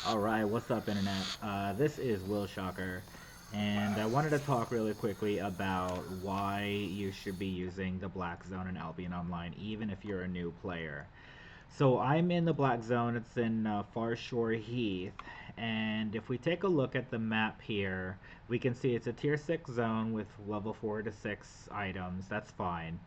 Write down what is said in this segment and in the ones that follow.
Alright, what's up internet? This is Will Shocker, and I wanted to talk really quickly about why you should be using the Black Zone in Albion Online, even if you're a new player. So I'm in the Black Zone, it's in Far Shore Heath, and if we take a look at the map here, we can see it's a tier 6 zone with level 4 to 6 items, that's fine.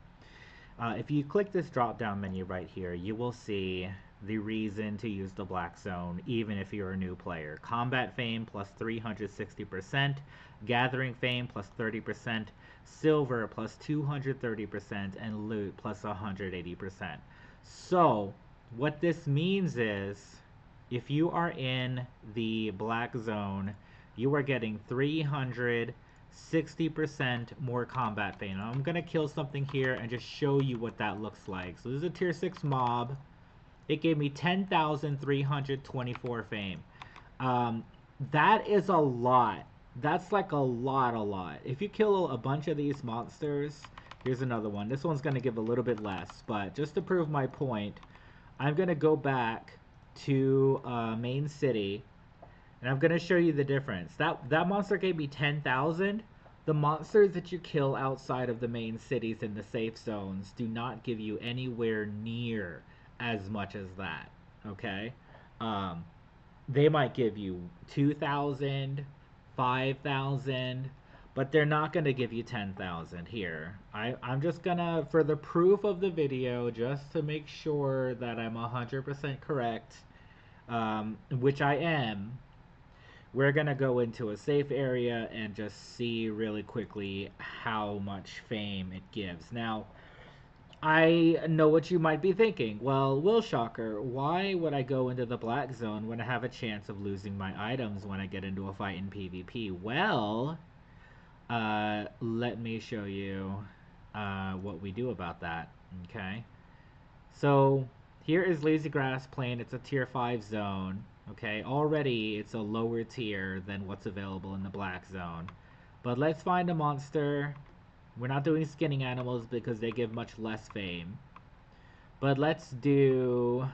If you click this drop down menu right here, you will see the reason to use the Black Zone, even if you're a new player. Combat Fame plus 360%, Gathering Fame plus 30%, Silver plus 230%, and Loot plus 180%. So, what this means is, if you are in the Black Zone, you are getting 360% more combat fame. Now, I'm gonna kill something here and just show you what that looks like. So this is a tier 6 mob. It gave me 10,324 fame. That is a lot. That's like a lot. If you kill a bunch of these monsters, here's another one. This one's gonna give a little bit less, but just to prove my point, I'm gonna go back to main city, and I'm gonna show you the difference. That monster gave me 10,000. The monsters that you kill outside of the main cities in the safe zones do not give you anywhere near as much as that. Okay, um, they might give you 2,000, 5,000, but they're not gonna give you 10,000 here. I'm just gonna, for the proof of the video, just to make sure that I'm 100% correct, which I am, we're gonna go into a safe area and just see really quickly how much fame it gives. Now, I know what you might be thinking. Well, Will Shocker, why would I go into the Black Zone when I have a chance of losing my items when I get into a fight in PvP? Well, let me show you what we do about that. Okay, so here is Lazy Grass Plain. It's a tier 5 zone. Okay, already it's a lower tier than what's available in the Black Zone. But let's find a monster. We're not doing skinning animals because they give much less fame. But let's do...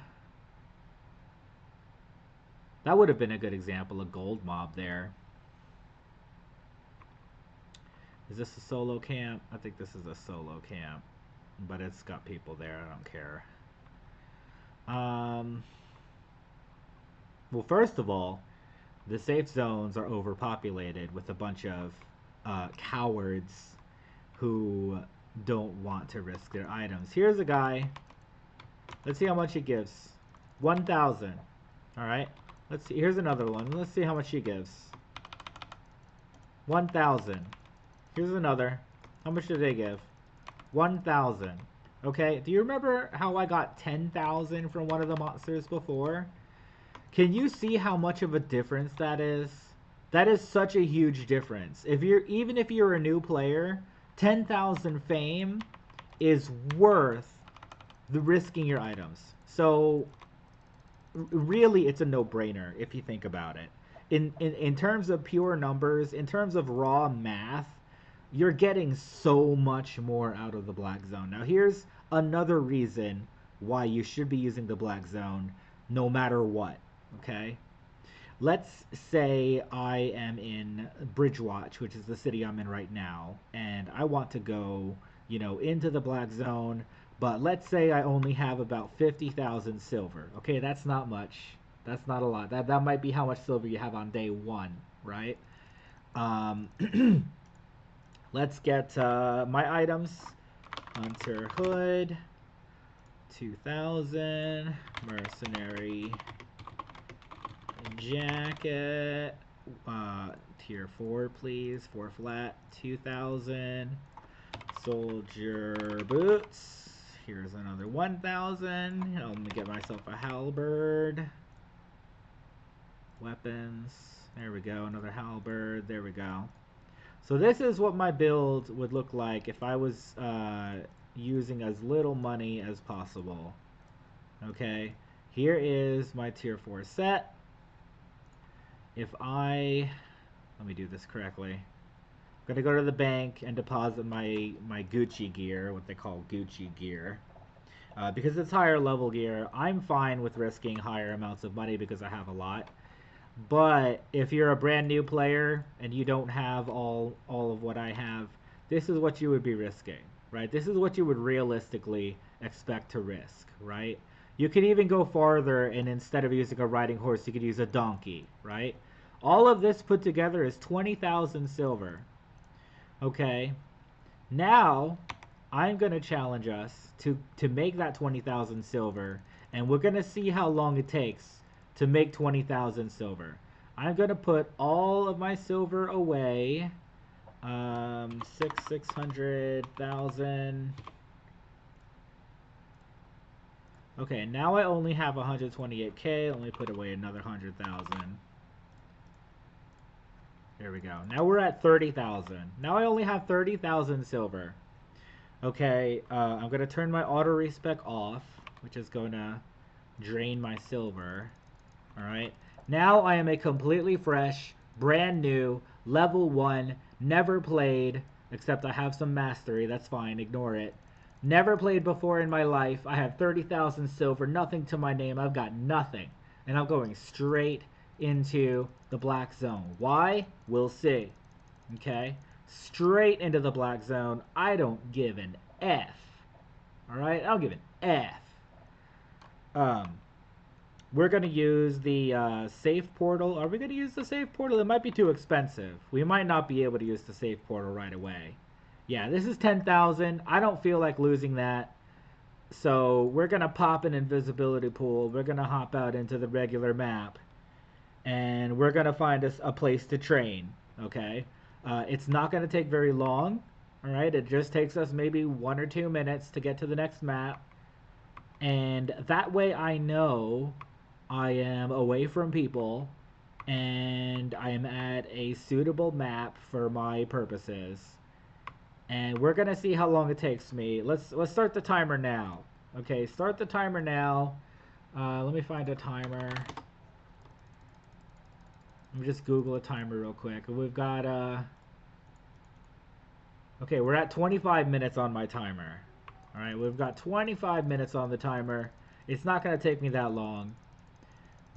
That would have been a good example, a gold mob there. Is this a solo camp? I think this is a solo camp. But it's got people there, I don't care. Well, first of all, the safe zones are overpopulated with a bunch of cowards who don't want to risk their items. Here's a guy. Let's see how much he gives. 1,000. Alright. Let's see. Here's another one. Let's see how much he gives. 1,000. Here's another. How much did they give? 1,000. Okay. Do you remember how I got 10,000 from one of the monsters before? Can you see how much of a difference that is? That is such a huge difference. Even if you're a new player, 10,000 fame is worth the risking your items. So really, it's a no-brainer if you think about it. In terms of pure numbers, in terms of raw math, you're getting so much more out of the Black Zone. Now here's another reason why you should be using the Black Zone no matter what. Okay, let's say I am in Bridgewatch, which is the city I'm in right now, and I want to go, into the Black Zone, but let's say I only have about 50,000 silver. Okay, that's not much. That's not a lot. That might be how much silver you have on day one, right? Um, let's get my items. Hunter Hood, 2,000. Mercenary jacket, tier 4 please, 4 flat, 2,000. Soldier boots, here's another 1,000. I'm gonna get myself a halberd. Weapons, there we go, another halberd, there we go. So this is what my build would look like if I was using as little money as possible. Okay, here is my tier 4 set. If let me do this correctly. I'm gonna go to the bank and deposit my Gucci gear, what they call Gucci gear. Because it's higher level gear, I'm fine with risking higher amounts of money because I have a lot. But if you're a brand new player and you don't have all of what I have, this is what you would be risking, right? This is what you would realistically expect to risk, right? You could even go farther, and instead of using a riding horse, you could use a donkey, right? All of this put together is 20,000 silver. Okay. Now, I'm going to challenge us to make that 20,000 silver, and we're going to see how long it takes to make 20,000 silver. I'm going to put all of my silver away. 600,000. Okay, now I only have 128k. Let me put away another 100,000. There we go. Now we're at 30,000. Now I only have 30,000 silver. Okay, I'm going to turn my auto respec off, which is going to drain my silver. Alright, now I am a completely fresh, brand new, level 1, never played, except I have some mastery, that's fine, ignore it. Never played before in my life. I have 30,000 silver, nothing to my name, I've got nothing. And I'm going straight into the black zone. Why? We'll see. Okay? Straight into the black zone. I don't give an F. Alright? I don't give an F. We're going to use the safe portal. Are we going to use the safe portal? It might be too expensive. We might not be able to use the safe portal right away. Yeah, this is 10,000. I don't feel like losing that. So we're going to pop an invisibility pool. We're going to hop out into the regular map. And we're going to find us a place to train. Okay? It's not going to take very long. Alright? It just takes us maybe 1 or 2 minutes to get to the next map. And that way I know I am away from people and I am at a suitable map for my purposes. And we're gonna see how long it takes me. Let's start the timer now. Okay, start the timer now. Let me find a timer. Let me just Google a timer real quick. We've got okay, we're at 25 minutes on my timer. Alright, we've got 25 minutes on the timer. It's not gonna take me that long.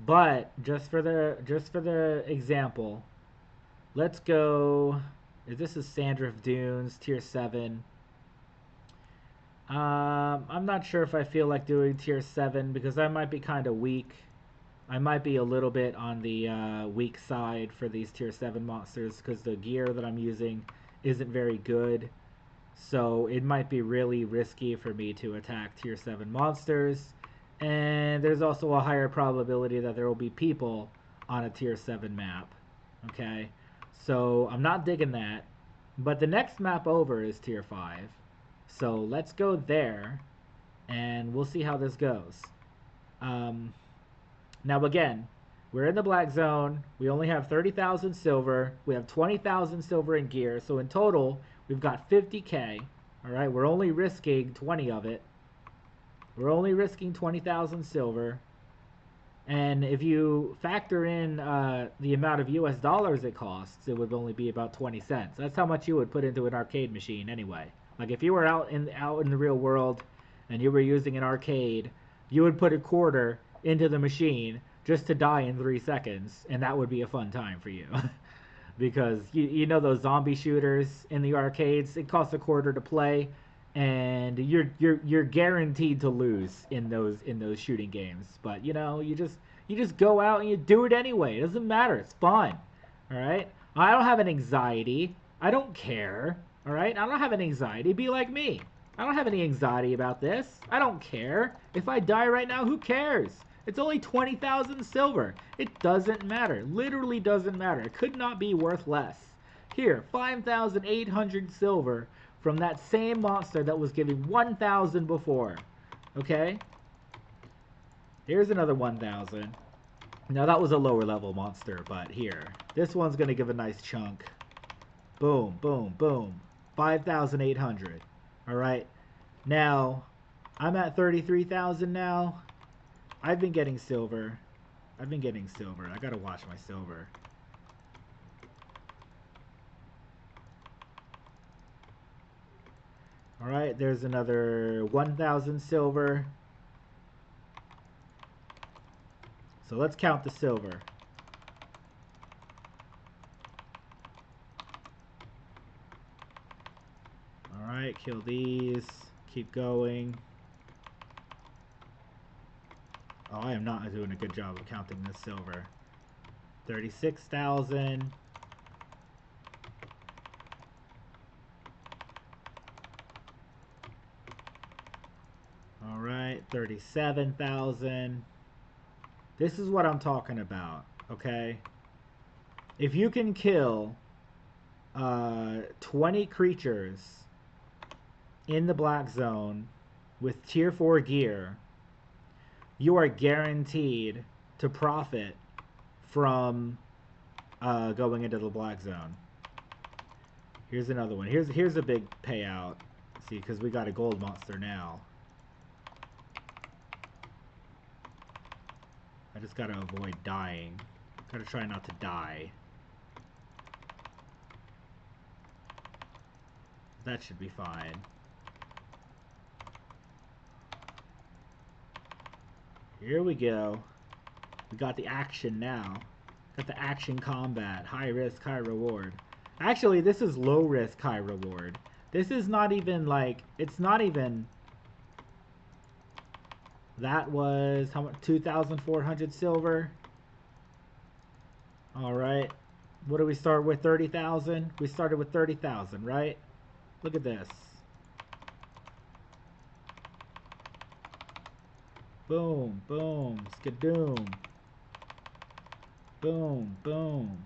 But just for the example, let's go. This is Sandrift Dunes, tier 7. I'm not sure if I feel like doing tier 7 because I might be kind of weak. I might be a little bit on the weak side for these tier 7 monsters because the gear that I'm using isn't very good. So it might be really risky for me to attack tier 7 monsters. And there's also a higher probability that there will be people on a tier 7 map. Okay? So I'm not digging that. But the next map over is tier 5. So let's go there. And we'll see how this goes. Now again, we're in the black zone. We only have 30,000 silver. We have 20,000 silver in gear. So in total, we've got 50k. Alright, we're only risking 20 of it. We're only risking 20,000 silver. And if you factor in the amount of US dollars it costs, it would only be about 20 cents. That's how much you would put into an arcade machine anyway. Like if you were out in the real world and you were using an arcade, you would put a quarter into the machine just to die in 3 seconds, and that would be a fun time for you. Because you know those zombie shooters in the arcades, it costs a quarter to play. And you're guaranteed to lose in those shooting games. But you know, you just go out and you do it anyway. It doesn't matter. It's fun. All right. I don't have an anxiety. I don't care. All right. I don't have an anxiety. Be like me. I don't have any anxiety about this. I don't care. If I die right now, who cares? It's only 20,000 silver. It doesn't matter. Literally doesn't matter. It could not be worth less. Here, 5,800 silver from that same monster that was giving 1,000 before. Okay? Here's another 1,000. Now that was a lower level monster, but here. This one's going to give a nice chunk. Boom, boom, boom. 5,800. Alright. Now, I'm at 33,000 now. I've been getting silver. I gotta watch my silver. Alright, there's another 1,000 silver. So let's count the silver. Alright, kill these. Keep going. Oh, I am not doing a good job of counting this silver. 36,000. Alright, 37,000. This is what I'm talking about, okay? If you can kill 20 creatures in the black zone with tier 4 gear, you are guaranteed to profit from going into the black zone. Here's another one. Here's a big payout. See, because we got a gold monster now. I just gotta avoid dying. Gotta try not to die. That should be fine. Here we go. We got the action now. Got the action combat. High risk, high reward. Actually, this is low risk, high reward. This is not even like, it's not even... That was, how much? 2,400 silver. Alright. What do we start with? 30,000? We started with 30,000, right? Look at this. Boom, boom, skadoom. Boom, boom.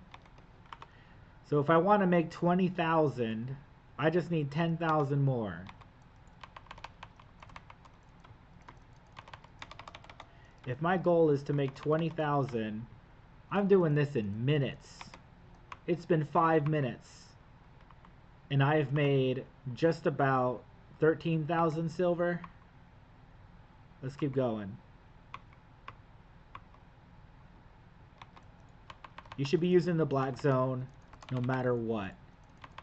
So if I want to make 20,000, I just need 10,000 more. If my goal is to make 20,000, I'm doing this in minutes. It's been 5 minutes. And I've made just about 13,000 silver. Let's keep going. You should be using the black zone no matter what.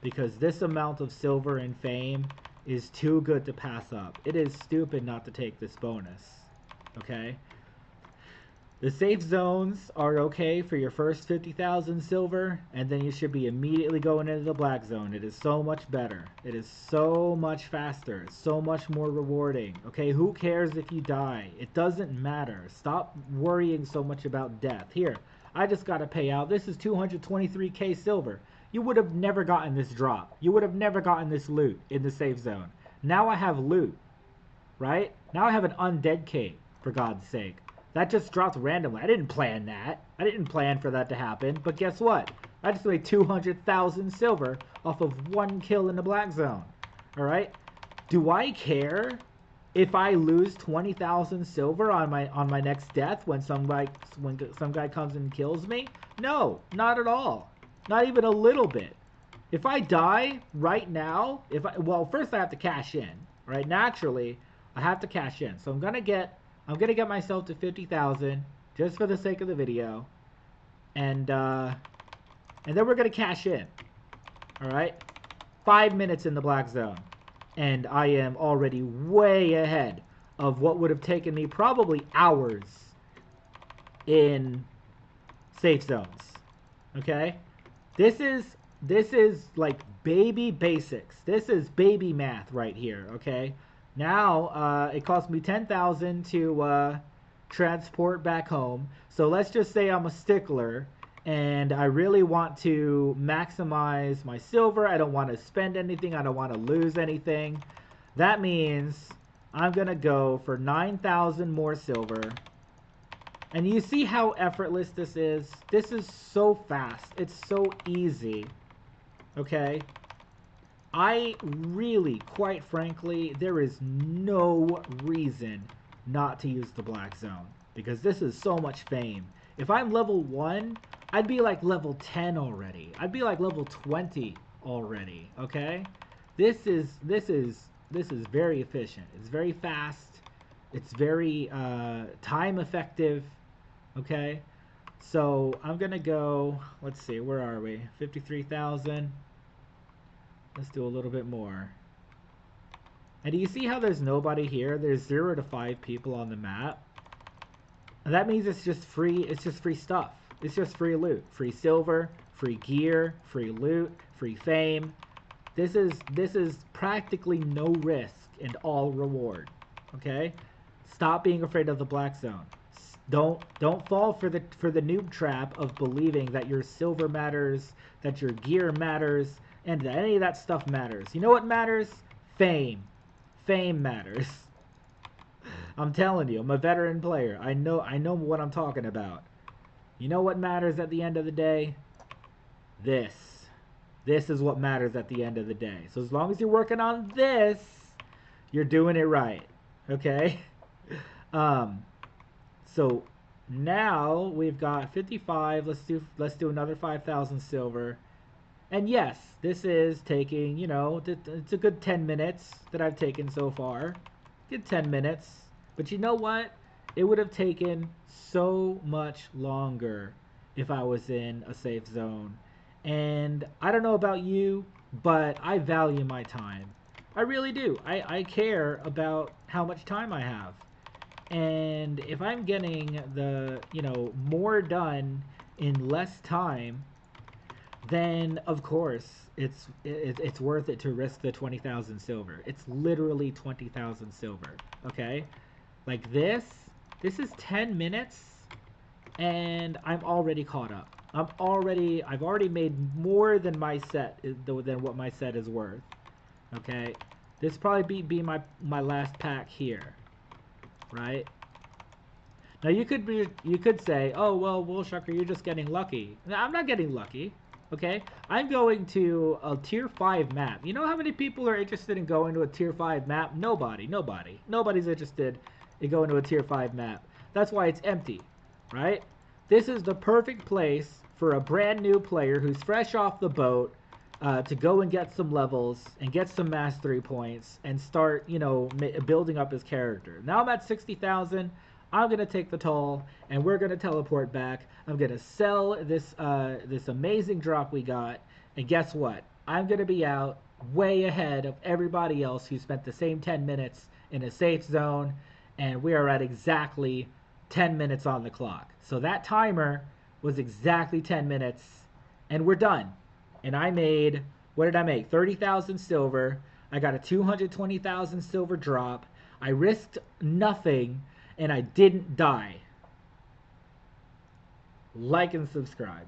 Because this amount of silver and fame is too good to pass up. It is stupid not to take this bonus. Okay? The safe zones are okay for your first 50,000 silver, and then you should be immediately going into the black zone. It is so much better. It is so much faster. So much more rewarding. Okay, who cares if you die? It doesn't matter. Stop worrying so much about death. Here, I just got to pay out. This is 223k silver. You would have never gotten this drop. You would have never gotten this loot in the safe zone. Now I have loot, right? Now I have an undead cape, for God's sake. That just dropped randomly. I didn't plan that. I didn't plan for that to happen. But guess what? I just made 200,000 silver off of one kill in the black zone. Alright? Do I care if I lose 20,000 silver on my next death when some guy comes and kills me? No, not at all. Not even a little bit. If I die right now, well, first I have to cash in. Right? Naturally, I have to cash in. So I'm gonna get myself to 50,000 just for the sake of the video, and then we're gonna cash in. All right, 5 minutes in the black zone, and I am already way ahead of what would have taken me probably hours in safe zones. Okay, this is like baby basics. This is baby math right here. Okay. Now, it cost me 10,000 to transport back home. So let's just say I'm a stickler and I really want to maximize my silver. I don't want to spend anything. I don't want to lose anything. That means I'm going to go for 9,000 more silver. And you see how effortless this is? This is so fast. It's so easy. Okay? I really, quite frankly, there is no reason not to use the black zone. Because this is so much fame. If I'm level 1, I'd be like level 10 already. I'd be like level 20 already, okay? This is very efficient. It's very fast. It's very time effective, okay? So I'm going to go, let's see, where are we? 53,000. Let's do a little bit more. And do you see how there's nobody here? There's 0 to 5 people on the map. And that means it's just free stuff. It's just free loot. Free silver, free gear, free loot, free fame. This is practically no risk and all reward. Okay? Stop being afraid of the black zone. Don't fall for the noob trap of believing that your silver matters, that your gear matters, and that any of that stuff matters. You know what matters? Fame. Fame matters. I'm telling you, I'm a veteran player. I know what I'm talking about. You know what matters at the end of the day? This. This is what matters at the end of the day. So as long as you're working on this, you're doing it right. Okay? Um so now we've got 55. Let's do another 5,000 silver. And yes, this is taking, it's a good 10 minutes that I've taken so far. Good 10 minutes. But you know what? It would have taken so much longer if I was in a safe zone. And I don't know about you, but I value my time. I really do. I care about how much time I have. And if I'm getting more done in less time, then of course it's worth it to risk the 20,000 silver. It's literally 20,000 silver. Okay, like this is 10 minutes, and I'm already caught up. I've already made more than my set than what my set is worth. Okay, this probably be my last pack here, right? Now you could say, oh well, Woolshucker, you're just getting lucky. No, I'm not getting lucky. Okay, I'm going to a tier 5 map. You know how many people are interested in going to a tier 5 map? Nobody's interested in going to a tier 5 map. That's why it's empty, right? This is the perfect place for a brand new player who's fresh off the boat to go and get some levels and get some mastery points and start, building up his character. Now I'm at 60,000. I'm going to take the toll, and we're going to teleport back. I'm going to sell this amazing drop we got, and guess what? I'm going to be out way ahead of everybody else who spent the same 10 minutes in a safe zone, and we are at exactly 10 minutes on the clock. So that timer was exactly 10 minutes, and we're done. And I made, what did I make? 30,000 silver. I got a 220,000 silver drop. I risked nothing, and I didn't die. Like and subscribe.